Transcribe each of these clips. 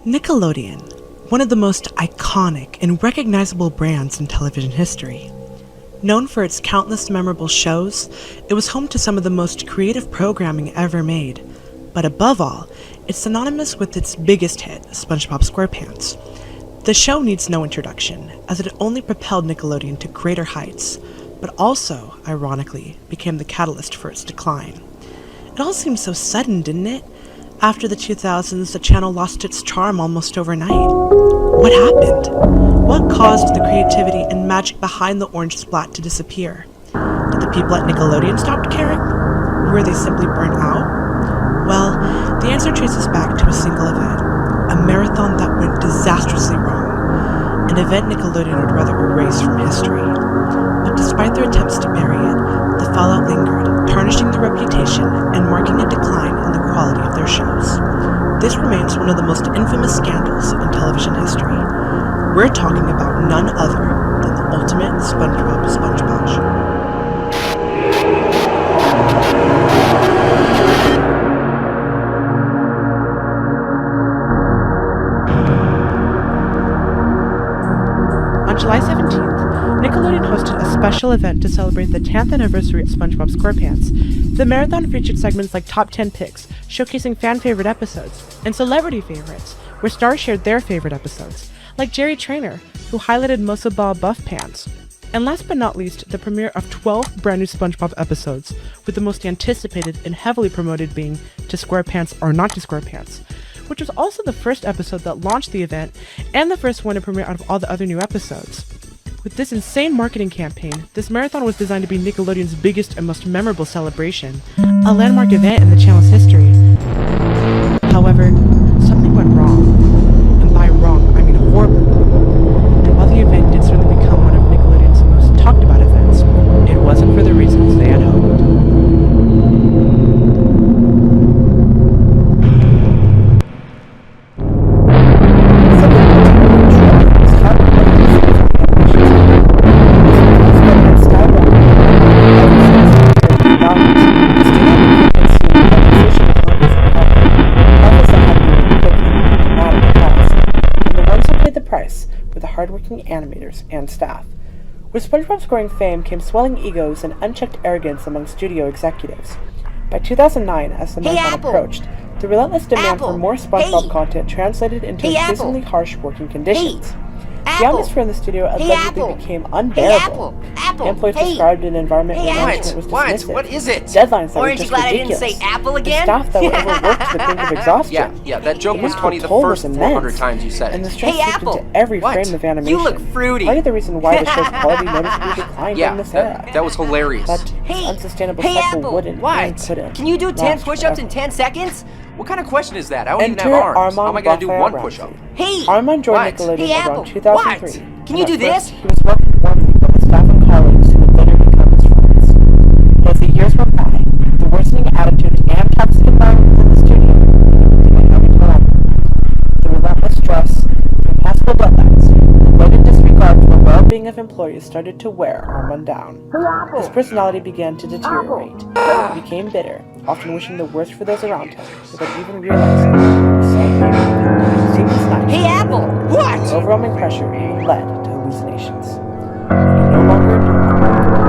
Nickelodeon, one of the most iconic and recognizable brands in television history. Known for its countless memorable shows, it was home to some of the most creative programming ever made. But above all, it's synonymous with its biggest hit, SpongeBob SquarePants. The show needs no introduction, as it only propelled Nickelodeon to greater heights, but also, ironically, became the catalyst for its decline. It all seemed so sudden, didn't it? After the 2000s, the channel lost its charm almost overnight. What happened? What caused the creativity and magic behind the orange splat to disappear? Did the people at Nickelodeon stop caring? Were they simply burnt out? Well, the answer traces back to a single event, a marathon that went disastrously wrong, an event Nickelodeon would rather erase from history. But despite their attempts to bury it, the fallout lingered, tarnishing their reputation and marking a decline in the quality of their shows. This remains one of the most infamous scandals in television history. We're talking about none other than the ultimate SpongeBob SpongeBob. On July 17th, Nickelodeon hosted a special event to celebrate the 10th anniversary of SpongeBob SquarePants. The marathon featured segments like Top 10 Picks, showcasing fan-favorite episodes, and Celebrity Favorites, where stars shared their favorite episodes, like Jerry Trainer, who highlighted Musa Ball Buff Pants. And last but not least, the premiere of 12 brand new SpongeBob episodes, with the most anticipated and heavily promoted being To SquarePants or Not to SquarePants, which was also the first episode that launched the event and the first one to premiere out of all the other new episodes. With this insane marketing campaign, this marathon was designed to be Nickelodeon's biggest and most memorable celebration, a landmark event in the channel's history. However, something went wrong, and by wrong, I mean horribly. And while the event did certainly become one of Nickelodeon's most talked about events, it wasn't for the reasons they had hoped. Hardworking animators and staff. With SpongeBob's growing fame came swelling egos and unchecked arrogance among studio executives. By 2009, as the marathon approached, the relentless demand for more SpongeBob content translated into increasingly harsh working conditions. The atmosphere in the studio allegedly became unbearable. Employees described an environment where management was dismissive. What is it? Deadlines that were Aren't you just glad ridiculous. I didn't say apple again? The staff that were overworked to the brink of exhaustion. Yeah, that joke was funny the first 400 times you said And the it. stress seeped into every frame of animation. You look fruity. Part of the reason why the show's quality noticeably declined during this era. That was hilarious. But this unsustainable cycle wouldn't and couldn't. Can you do 10 last push-ups in forever. 10 seconds? What kind of question is that? I don't even Enter have arms. How Armand am I going to do one Raphael push-up? Hey! Armand joined Nickelodeon around 2003. Can you do this? He was welcomed warmly by the staff and colleagues who would later become his friends. As the years went by, the worsening attitude and toxic environment within the studio became every time. The relentless stress, the impossible deadlines, and the blatant disregard for the well-being of employees started to wear Armand down. His personality began to deteriorate. He became bitter, often wishing the worst for those around him, without even realizing he was so seemed nice. Hey, Apple! What? The overwhelming pressure led to hallucinations. He could no longer endure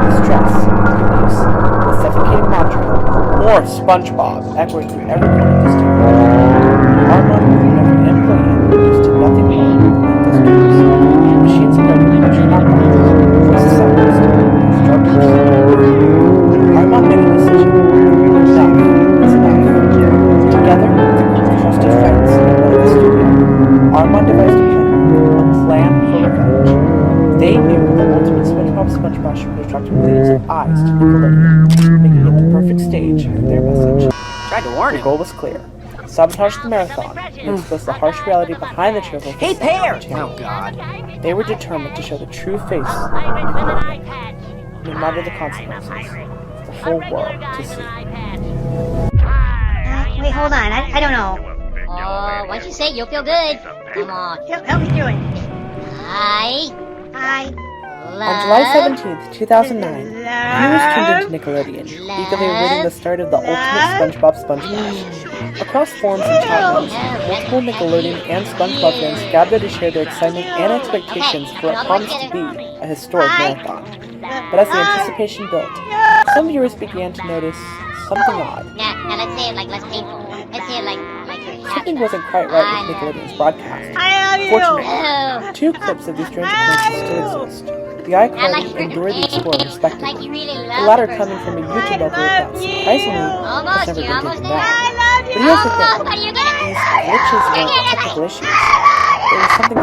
the stress, the abuse, the suffocating mantra of more SpongeBob echoing through every corner of the studio. Armand, and every employee, reduced to nothing more than this dreams. Machines of learning which are not right, voices silenced, instructors. Armand made a decision. Enough is enough. Together, with trusted friends and one of the studio, Armand devised a plan for revenge. They knew the ultimate SpongeBob would attract millions of eyes to Nickelodeon, making it the perfect stage for their message. Tried to warn him. The goal was clear. Sabotage the marathon and expose the harsh reality behind the cheerful face. Hey, Pear! Oh, God. They were determined to show the true face of Nickelodeon, no matter the consequences, for the whole world to see. Wait, hold on. I don't know. Oh, once you say it, you'll feel good. Come on. Help me do it. Hi. On July 17th, 2009, viewers tuned into Nickelodeon, eagerly awaiting the start of the ultimate SpongeBob SpongeBob. Across forums and chat rooms, multiple Nickelodeon and SpongeBob fans gathered to share their excitement and expectations for what promised to be a historic marathon. But as the anticipation built, some viewers began to notice something odd. Now let's say it like less painful. Let's say it like you're happy. Something wasn't quite right with Nickelodeon's broadcast. Fortunately, two clips of these strange occurrences still exist. The iCarly and Dora the Explorer, respectively. The latter coming from a YouTube upload that, surprisingly, has never been taken down. But here's the thing. These glitches weren't technical issues. There was something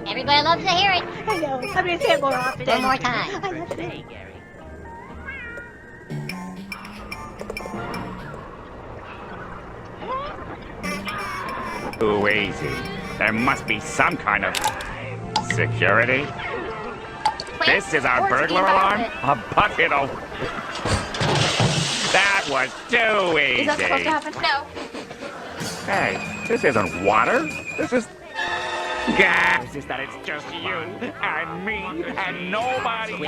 Everybody loves to hear it. I know. I'm going to say it more often. One more time. I love it. Hey, Gary. Too easy. There must be some kind of security. This is our burglar alarm? A bucket of... That was too easy. Is that supposed to happen? No. Hey, this isn't water. This is... gas. Is that it's just you and me and nobody. Is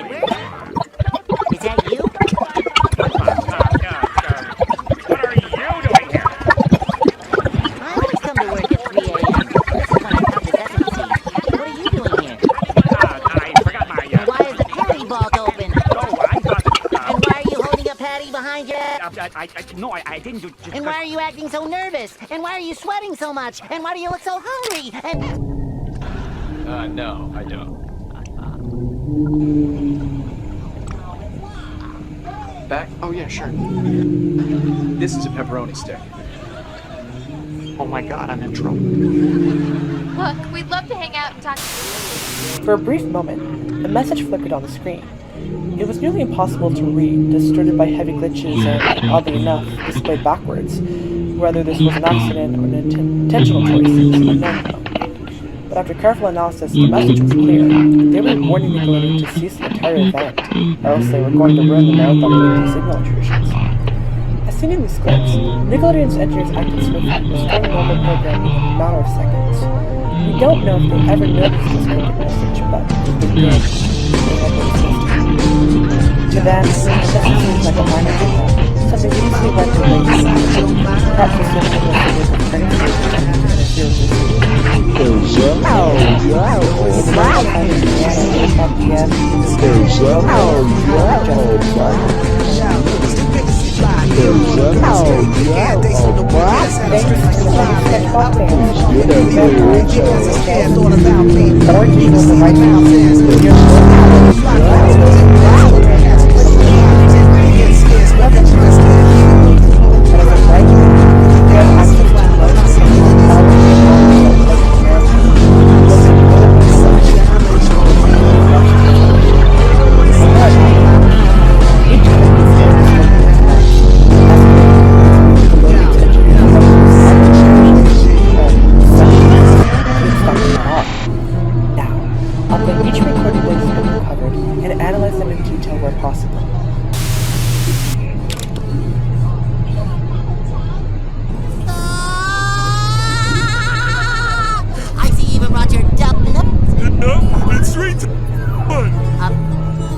that you? What are you doing here? I always come to work at 3 a.m. This is when I come to Sesame Seed. What are you doing here? I forgot my... Why is the patty vault open? Oh, I thought... And why are you holding a patty behind you? No, I didn't do... And why are you acting so nervous? And why are you sweating so much? And why do you look so hungry? And... No, I don't. Back? Oh, yeah, sure. This is a pepperoni stick. Oh my god, I'm in trouble. Look, we'd love to hang out and talk. For a brief moment, a message flickered on the screen. It was nearly impossible to read, distorted by heavy glitches and, oddly enough, displayed backwards. Whether this was an accident or an intentional choice is unknown though. But after careful analysis, the message was clear. They were warning Nickelodeon to cease the entire event, or else they were going to ruin the marathon with signal intrusions. As seen in these clips, Nickelodeon's engineers acted swiftly, restoring normal programming in a matter of seconds. We don't know if they ever noticed this cryptic message, but if they did, they had what was supposed to. To them, the message seems like a minor hiccup, something easily went to waste. Perhaps the system was the work of pregnancy and interference.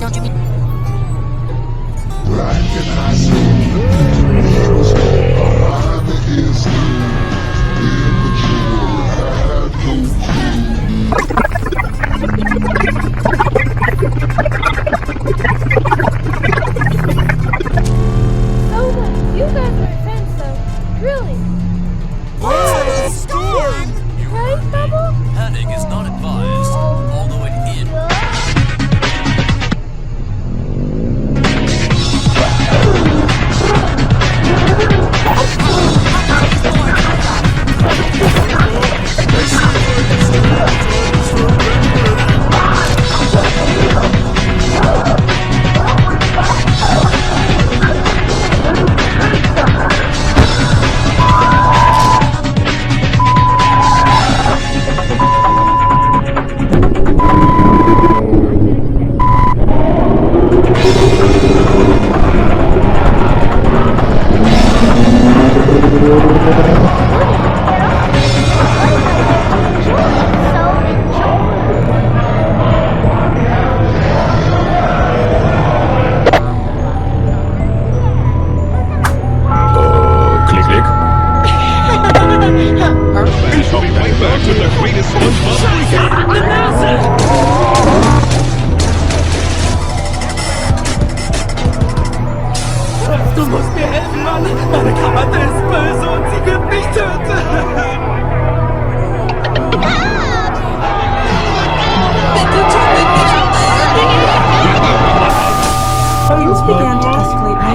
Don't you mean... You guys are intense, though. Really. Whoa, storm! Right, Bubble? Panic is not advised, although it is.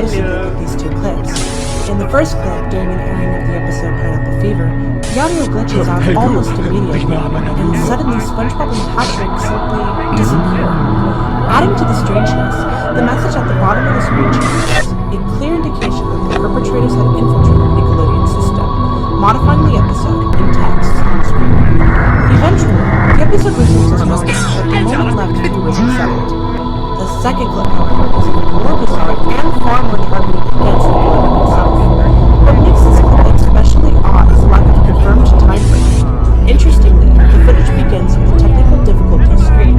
noticeable with these two clips. In the first clip, during an airing of the episode Pineapple Fever, the audio glitches out almost immediately, and suddenly SpongeBob and Patrick simply disappear. Adding to the strangeness, the message at the bottom of the screen changes, a clear indication that the perpetrators had infiltrated Nickelodeon's system, modifying the episode in text on screen. Eventually, the episode resumes as normal, but the moment left here was unsettled. The second clip, however, is even more bizarre and far more targeted against Nickelodeon itself. What makes this clip especially odd is the lack of a confirmed time frame. Interestingly, the footage begins with a technical difficulty screen.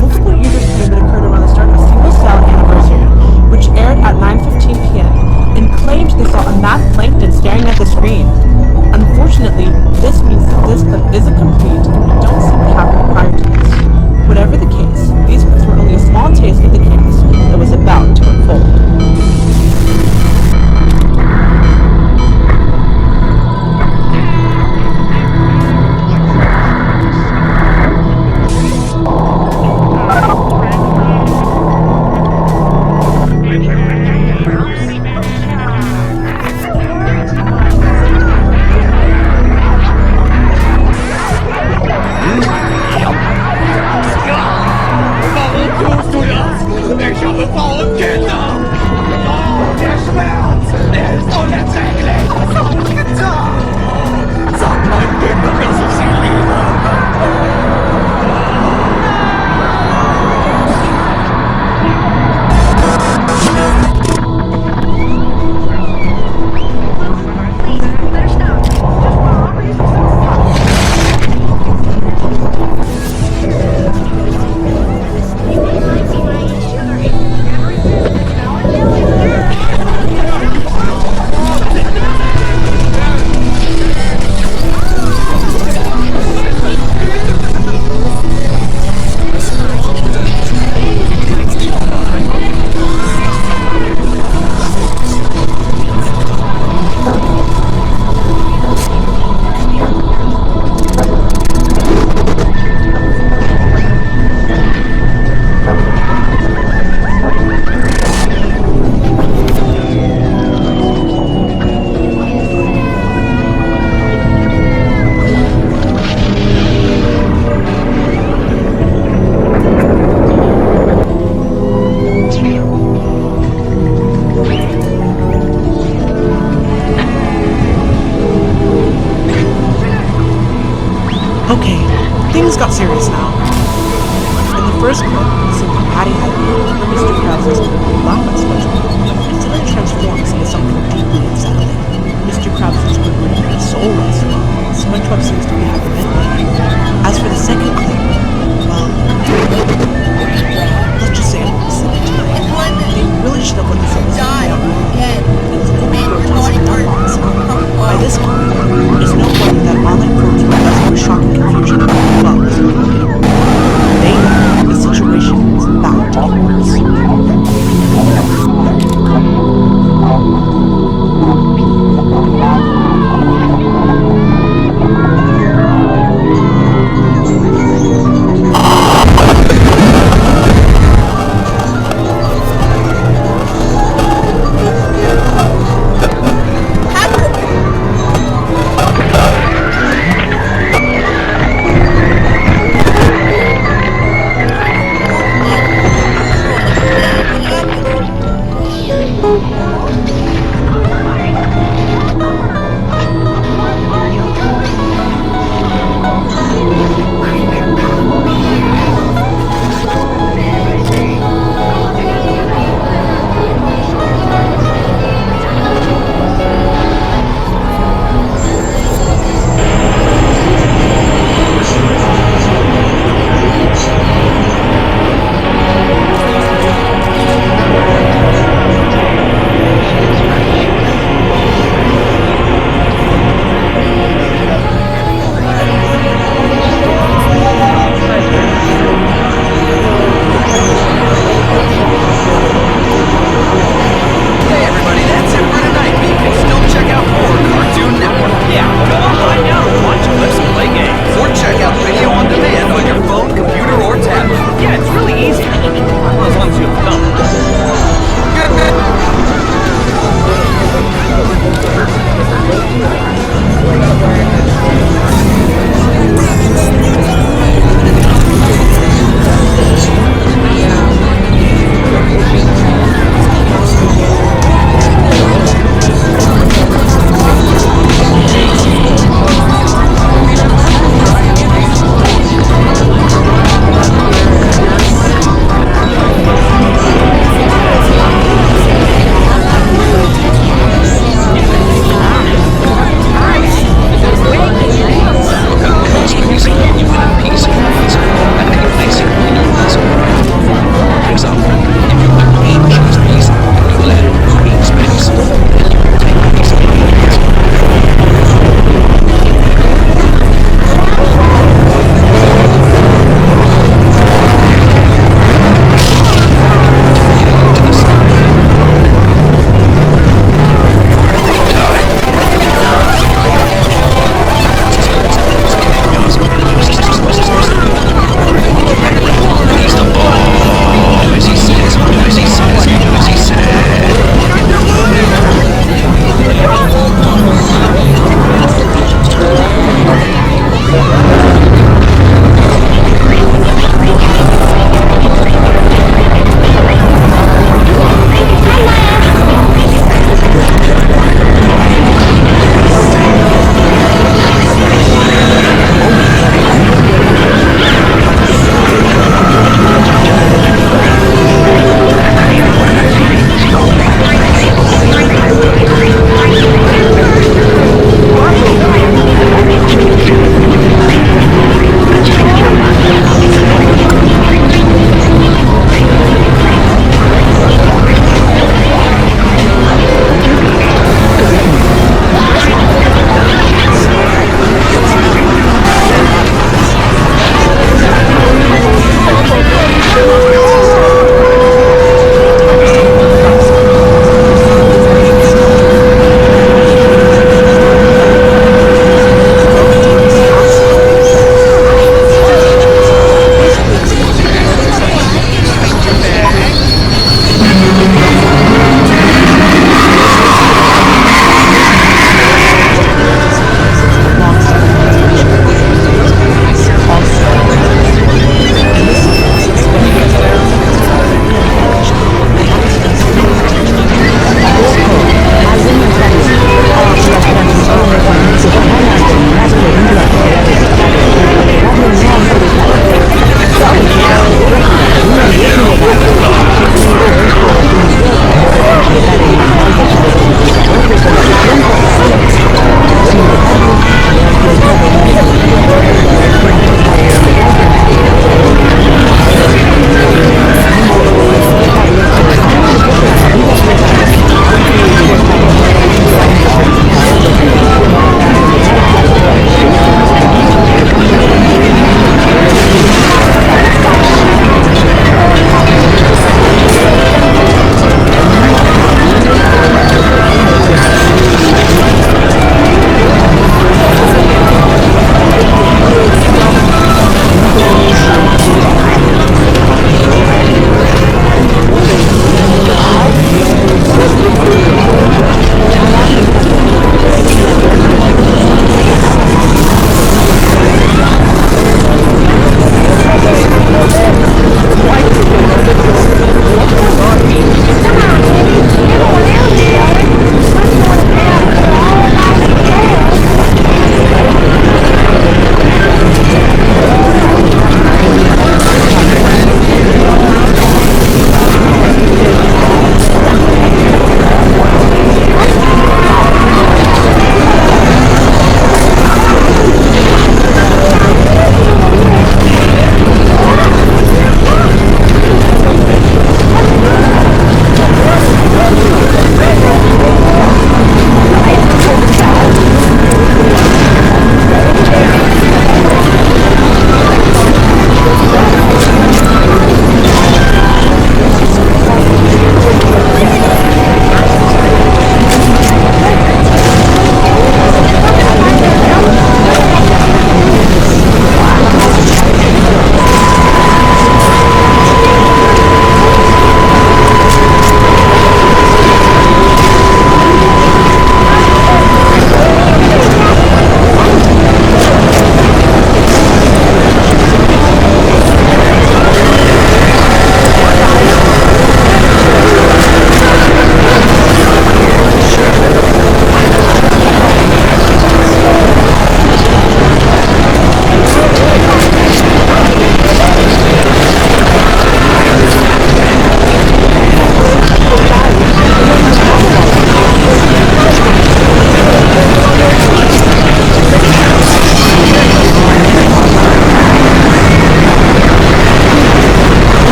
Multiple users claim it occurred around the start of Single Cell Anniversary, which aired at 9:15 p.m., and claimed they saw a mad plankton staring at the screen. Unfortunately, this means that this clip isn't complete and we don't see what happened prior to this. Whatever the case, these clips were only a small taste of the chaos that was about to unfold. Okay, things got serious now. In the first clip, simply adding that Mr. Krabs is going to laugh at SpongeBob until it transforms into something deeply unsettling. Mr. Krabs is going to be a soul wrestler. SpongeBob seems to be hyperventilating. As for the second clip, well, let's just say I'm listening to it. They really should have let this episode play out more. It was only grotesque and unbalanced. By this point, it's no wonder that online forums were buzzing with shock and confusion about what was going on. They know the situation is about to get worse.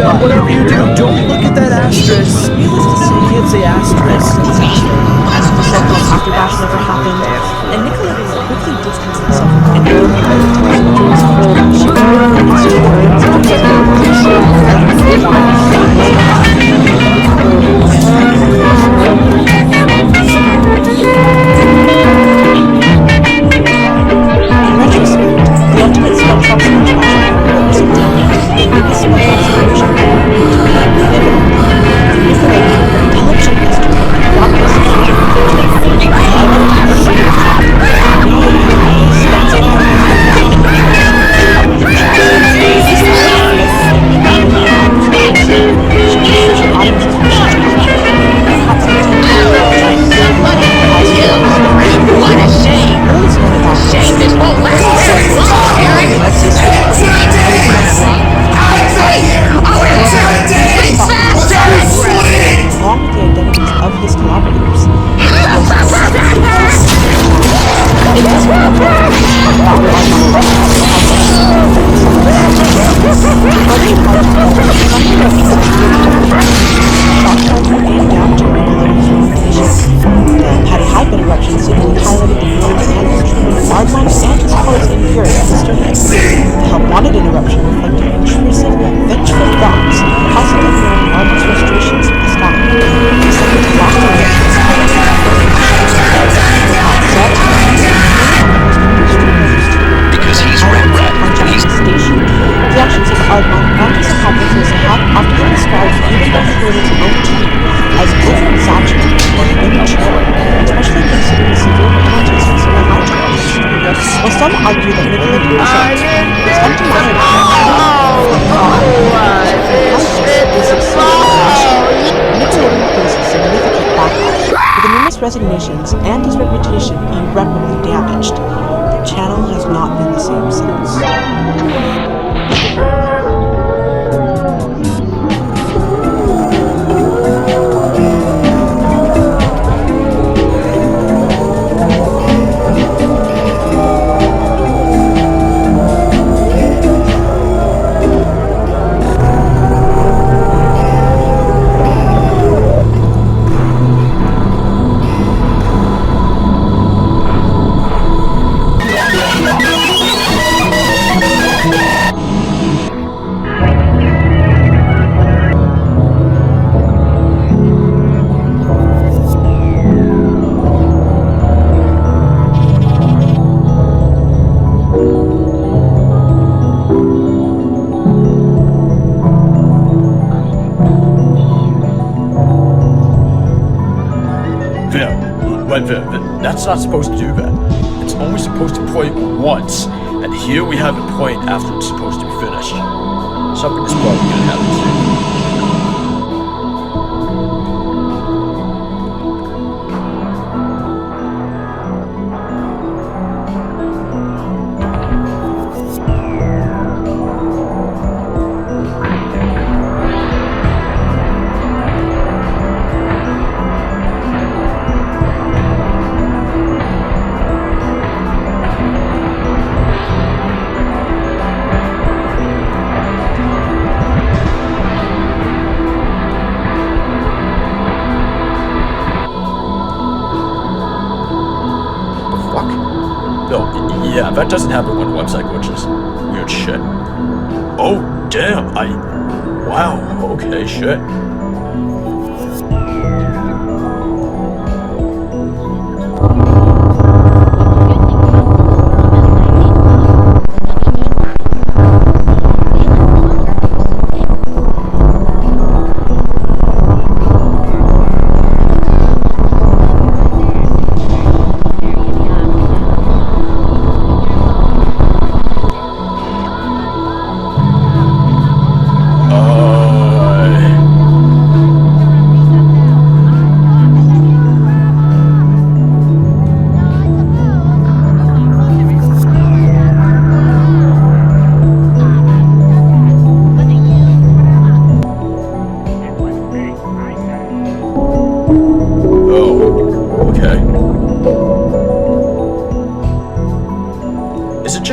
whatever you do, don't look at that asterisk. Needless to say, You can't say asterisk. the so-called afterbash never happened, and Nickelodeon quickly distanced itself from anything related to this notorious afterbash. In retrospect, the ultimate SpongeBob smash bash was the biggest SpongeBob celebration ever. Nickelodeon, television history, got this What a shame! Shame this won't last very long, Eric! along with the identities of his collaborators. Patty Hyphen eruption simply highlighted the enormous and Aardman and his colors in pure history. The Help Wanted interruption reflected intrusive, vengeful thoughts, possibly ignoring Aardman's frustrations in the sky. The second lost eruptions. Because he's Red Rat, and he's station. The actions of Aardman and his accomplices have often been described even by Nickelodeon's own team as over-exaggerated or immature, especially considering the severe penalties for some of the hijacks. While some argue that Nickelodeon was undeniable, Nickelodeon faced significant backlash, with enormous resignations and his reputation irreparably damaged. The channel has not been the same since. That's not supposed to do that. It's only supposed to point once, and here we have it point after it's supposed to be finished. Something is probably gonna happen soon. Yeah, that doesn't happen when website glitches. Weird shit. Oh, damn, wow, okay, shit.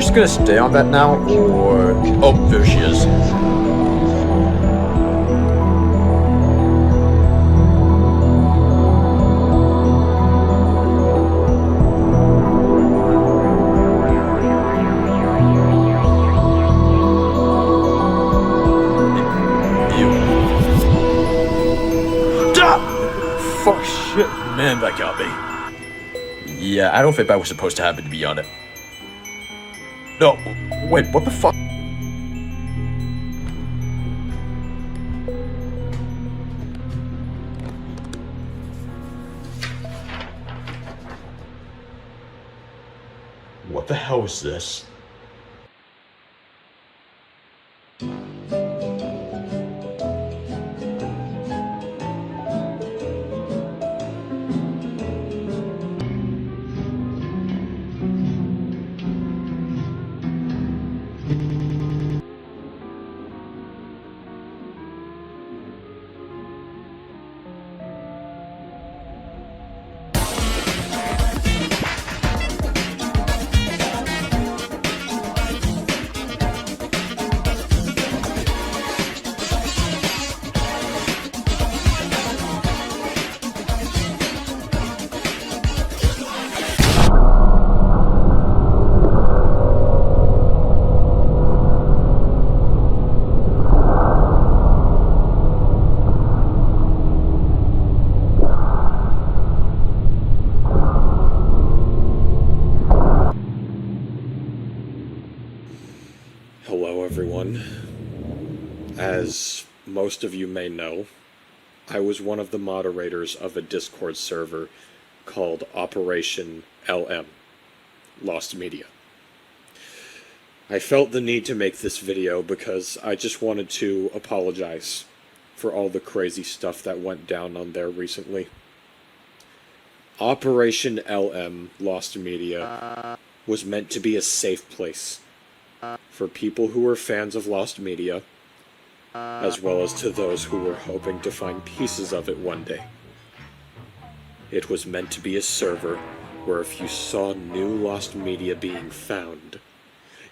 Gonna stay on that now, or... Oh, there she is. fuck? Shit, man, that got me. Yeah, I don't think that was supposed to happen, to be honest. No, wait, what the fuck? What the hell is this? Hello everyone. As most of you may know, I was one of the moderators of a Discord server called Operation LM, Lost Media. I felt the need to make this video because I just wanted to apologize for all the crazy stuff that went down on there recently. Operation LM, Lost Media, was meant to be a safe place for people who were fans of Lost Media, as well as to those who were hoping to find pieces of it one day. It was meant to be a server where if you saw new Lost Media being found,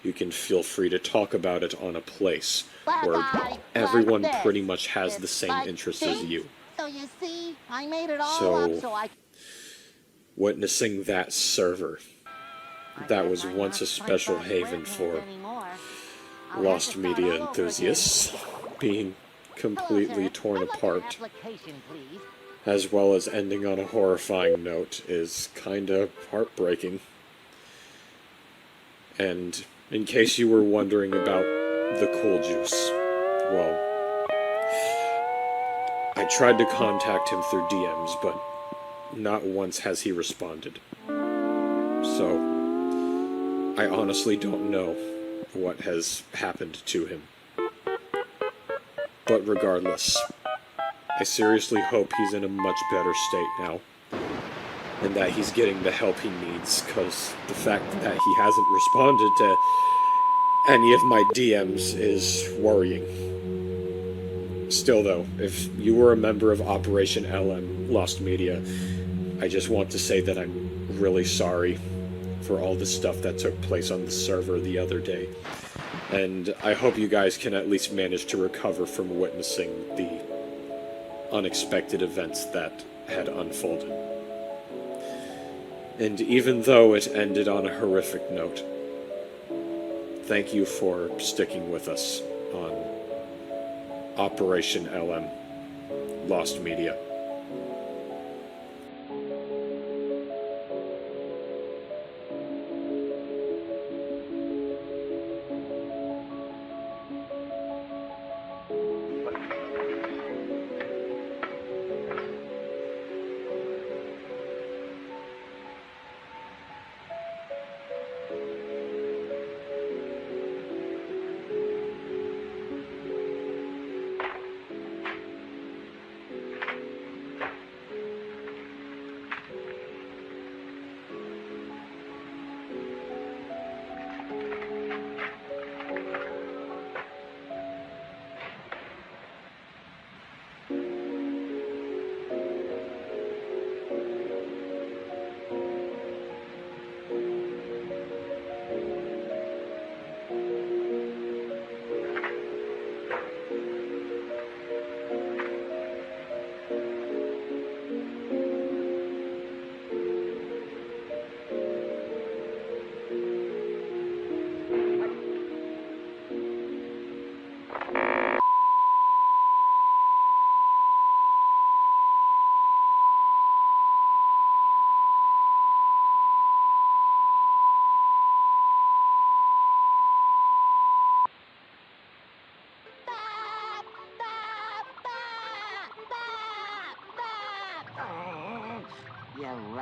you can feel free to talk about it on a place where everyone pretty much has the same interests as you. So you see, I made it all up so I... Witnessing that server that was once a special haven for Lost Media enthusiasts being completely torn apart, as well as ending on a horrifying note, is kinda heartbreaking. And in case you were wondering about the cool juice, well, I tried to contact him through DMs, but not once has he responded. So I honestly don't know what has happened to him. But regardless, I seriously hope he's in a much better state now, and that he's getting the help he needs, because the fact that he hasn't responded to any of my DMs is worrying. Still though, if you were a member of Operation LM, Lost Media, I just want to say that I'm really sorry for all the stuff that took place on the server the other day. And I hope you guys can at least manage to recover from witnessing the unexpected events that had unfolded. And even though it ended on a horrific note, thank you for sticking with us on Operation LM, Lost Media.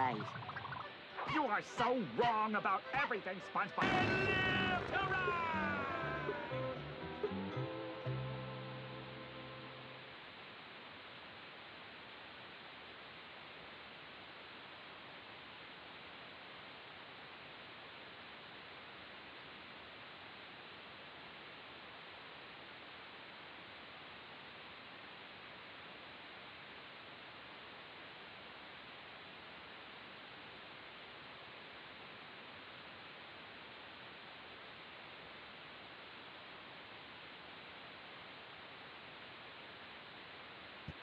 guys. You are so wrong about everything, SpongeBob. And live to ride!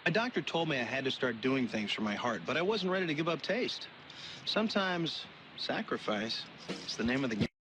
My doctor told me I had to start doing things for my heart, but I wasn't ready to give up taste. Sometimes sacrifice is the name of the game.